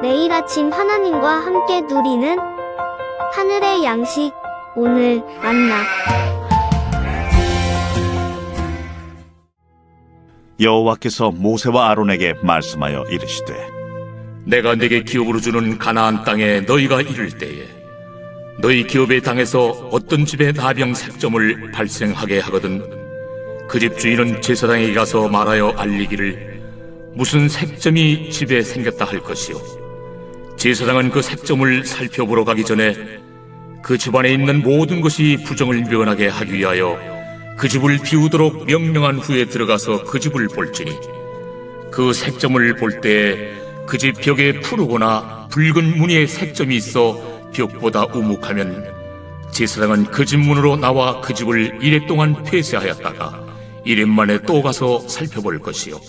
매일 아침 하나님과 함께 누리는 하늘의 양식, 오늘 만나. 여호와께서 모세와 아론에게 말씀하여 이르시되, 내가 네게 기업으로 주는 가나안 땅에 너희가 이를 때에 너희 기업의 땅에서 어떤 집에 나병 색점을 발생하게 하거든 그 집 주인은 제사장에게 가서 말하여 알리기를 무슨 색점이 집에 생겼다 할 것이요, 제사장은 그 색점을 살펴보러 가기 전에 그 집안에 있는 모든 것이 부정을 면하게 하기 위하여 그 집을 비우도록 명령한 후에 들어가서 그 집을 볼지니, 그 색점을 볼 때에 그 집 벽에 푸르거나 붉은 무늬의 색점이 있어 벽보다 우묵하면 제사장은 그 집 문으로 나와 그 집을 이래 동안 폐쇄하였다가 이래 만에 또 가서 살펴볼 것이요,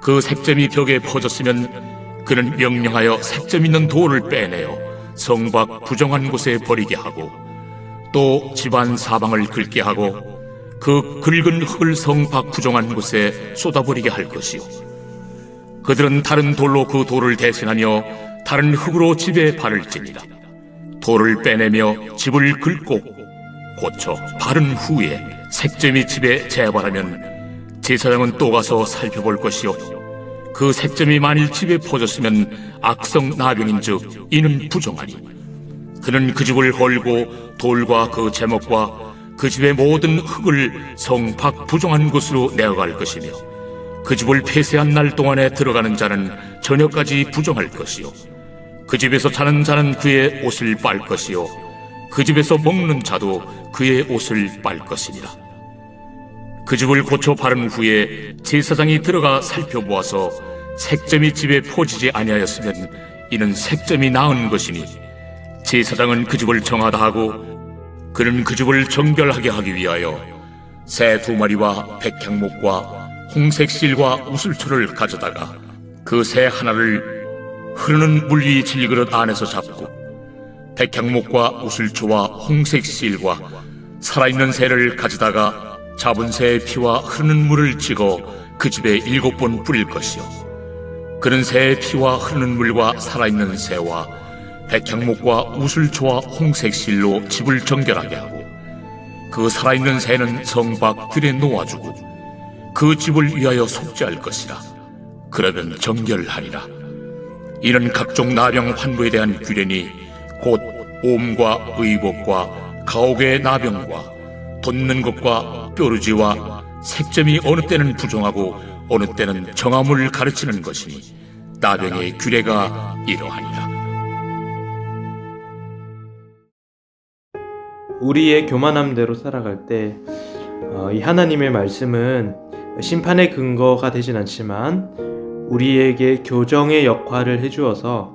그 색점이 벽에 퍼졌으면 그는 명령하여 색점 있는 돌을 빼내어 성 밖 부정한 곳에 버리게 하고, 또 집안 사방을 긁게 하고 그 긁은 흙을 성 밖 부정한 곳에 쏟아버리게 할 것이요, 그들은 다른 돌로 그 돌을 대신하며 다른 흙으로 집에 바를지니라. 돌을 빼내며 집을 긁고 고쳐 바른 후에 색점이 집에 재발하면 제사장은 또 가서 살펴볼 것이요, 그 색점이 만일 집에 퍼졌으면 악성 나병인즉 이는 부정하니 그는 그 집을 헐고 돌과 그 제목과 그 집의 모든 흙을 성 밖 부정한 곳으로 내어갈 것이며, 그 집을 폐쇄한 날 동안에 들어가는 자는 저녁까지 부정할 것이요, 그 집에서 자는 자는 그의 옷을 빨 것이요, 그 집에서 먹는 자도 그의 옷을 빨 것이니라. 그 집을 고쳐 바른 후에 제사장이 들어가 살펴보아서 색점이 집에 퍼지지 아니하였으면 이는 색점이 나은 것이니 제사장은 그 집을 정하다 하고, 그는 그 집을 정결하게 하기 위하여 새 2마리와 백향목과 홍색 실과 우슬초를 가져다가 그 새 하나를 흐르는 물 위 질그릇 안에서 잡고 백향목과 우슬초와 홍색 실과 살아있는 새를 가져다가 잡은 새의 피와 흐르는 물을 찍어 그 집에 7번 뿌릴 것이요, 그는 새의 피와 흐르는 물과 살아있는 새와 백향목과 우슬초와 홍색 실로 집을 정결하게 하고, 그 살아있는 새는 성 밖 들에 놓아주고 그 집을 위하여 속죄할 것이라. 그러면 정결하리라. 이는 각종 나병 환부에 대한 규례니 곧 옴과 의복과 가옥의 나병과 돋는 것과 뾰루지와 색점이 어느 때는 부정하고 어느 때는 정함을 가르치는 것이니 나병의 규례가 이러하니라. 우리의 교만함대로 살아갈 때 이 하나님의 말씀은 심판의 근거가 되진 않지만 우리에게 교정의 역할을 해주어서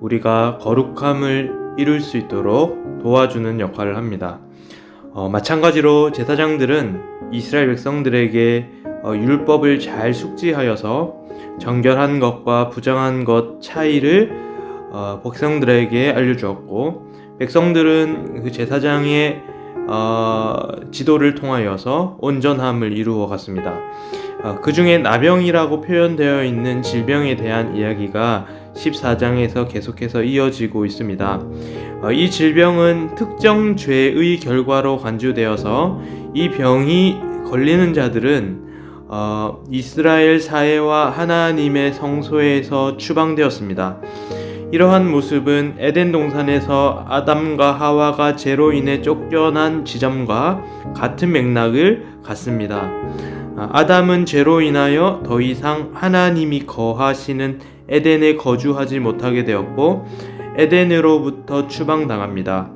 우리가 거룩함을 이룰 수 있도록 도와주는 역할을 합니다. 마찬가지로 제사장들은 이스라엘 백성들에게 율법을 잘 숙지하여서 정결한 것과 부정한 것 차이를 백성들에게 알려주었고, 백성들은 그 제사장의 지도를 통하여서 온전함을 이루어 갔습니다. 그 중에 나병이라고 표현되어 있는 질병에 대한 이야기가 14장에서 계속해서 이어지고 있습니다. 이 질병은 특정 죄의 결과로 간주되어서 이 병이 걸리는 자들은 이스라엘 사회와 하나님의 성소에서 추방되었습니다. 이러한 모습은 에덴 동산에서 아담과 하와가 죄로 인해 쫓겨난 지점과 같은 맥락을 갖습니다. 아담은 죄로 인하여 더 이상 하나님이 거하시는 에덴에 거주하지 못하게 되었고 에덴으로부터 추방당합니다.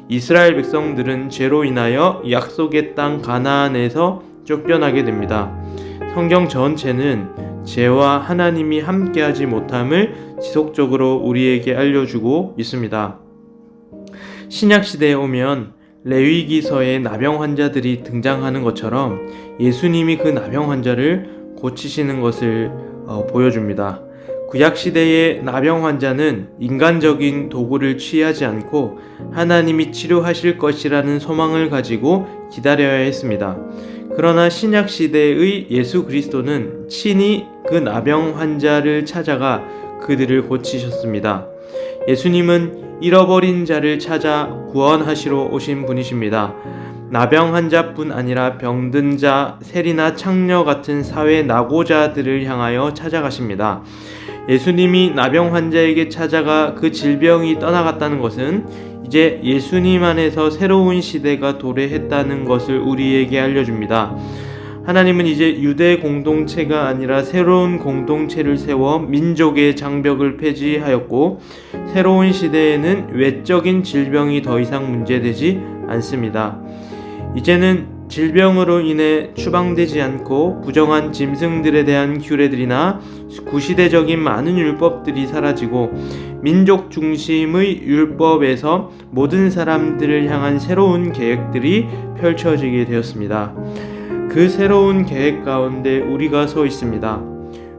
이스라엘 백성들은 죄로 인하여 약속의 땅 가나안에서 쫓겨나게 됩니다. 성경 전체는 죄와 하나님이 함께하지 못함을 지속적으로 우리에게 알려주고 있습니다. 신약시대에 오면 레위기서에 나병 환자들이 등장하는 것처럼 예수님이 그 나병 환자를 고치시는 것을 보여줍니다. 구약시대의 나병 환자는 인간적인 도구를 취하지 않고 하나님이 치료하실 것이라는 소망을 가지고 기다려야 했습니다. 그러나 신약 시대의 예수 그리스도는 친히 그 나병 환자를 찾아가 그들을 고치셨습니다. 예수님은 잃어버린 자를 찾아 구원하시러 오신 분이십니다. 나병 환자뿐 아니라 병든 자, 세리나 창녀 같은 사회 낙오자들을 향하여 찾아가십니다. 예수님이 나병 환자에게 찾아가 그 질병이 떠나갔다는 것은 이제 예수님 안에서 새로운 시대가 도래했다는 것을 우리에게 알려줍니다. 하나님은 이제 유대 공동체가 아니라 새로운 공동체를 세워 민족의 장벽을 폐지하였고, 새로운 시대에는 외적인 질병이 더 이상 문제되지 않습니다. 이제는 질병으로 인해 추방되지 않고 부정한 짐승들에 대한 규례들이나 구시대적인 많은 율법들이 사라지고, 민족 중심의 율법에서 모든 사람들을 향한 새로운 계획들이 펼쳐지게 되었습니다. 그 새로운 계획 가운데 우리가 서 있습니다.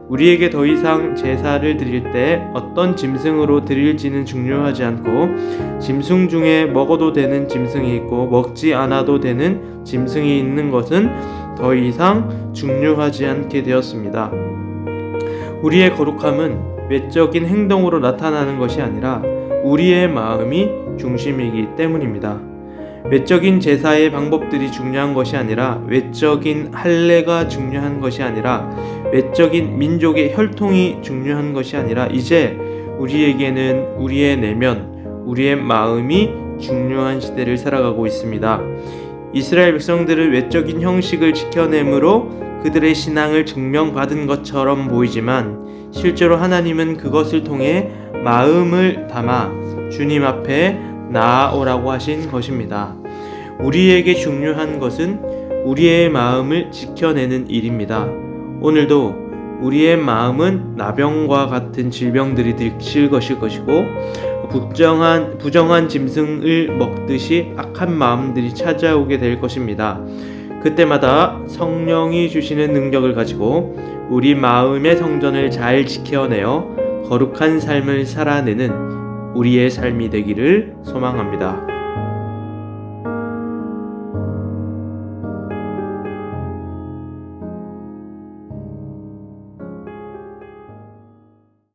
우리에게 더 이상 제사를 드릴 때 어떤 짐승으로 드릴지는 중요하지 않고, 짐승 중에 먹어도 되는 짐승이 있고 먹지 않아도 되는 짐승이 있는 것은 더 이상 중요하지 않게 되었습니다. 우리의 거룩함은 외적인 행동으로 나타나는 것이 아니라 우리의 마음이 중심이기 때문입니다. 외적인 제사의 방법들이 중요한 것이 아니라, 외적인 할례가 중요한 것이 아니라, 외적인 민족의 혈통이 중요한 것이 아니라, 이제 우리에게는 우리의 내면, 우리의 마음이 중요한 시대를 살아가고 있습니다. 이스라엘 백성들은 외적인 형식을 지켜내므로 그들의 신앙을 증명받은 것처럼 보이지만, 실제로 하나님은 그것을 통해 마음을 담아 주님 앞에 나아오라고 하신 것입니다. 우리에게 중요한 것은 우리의 마음을 지켜내는 일입니다. 오늘도 우리의 마음은 나병과 같은 질병들이 들칠 것이고, 부정한 짐승을 먹듯이 악한 마음들이 찾아오게 될 것입니다. 그때마다 성령이 주시는 능력을 가지고 우리 마음의 성전을 잘 지켜내어 거룩한 삶을 살아내는 우리의 삶이 되기를 소망합니다.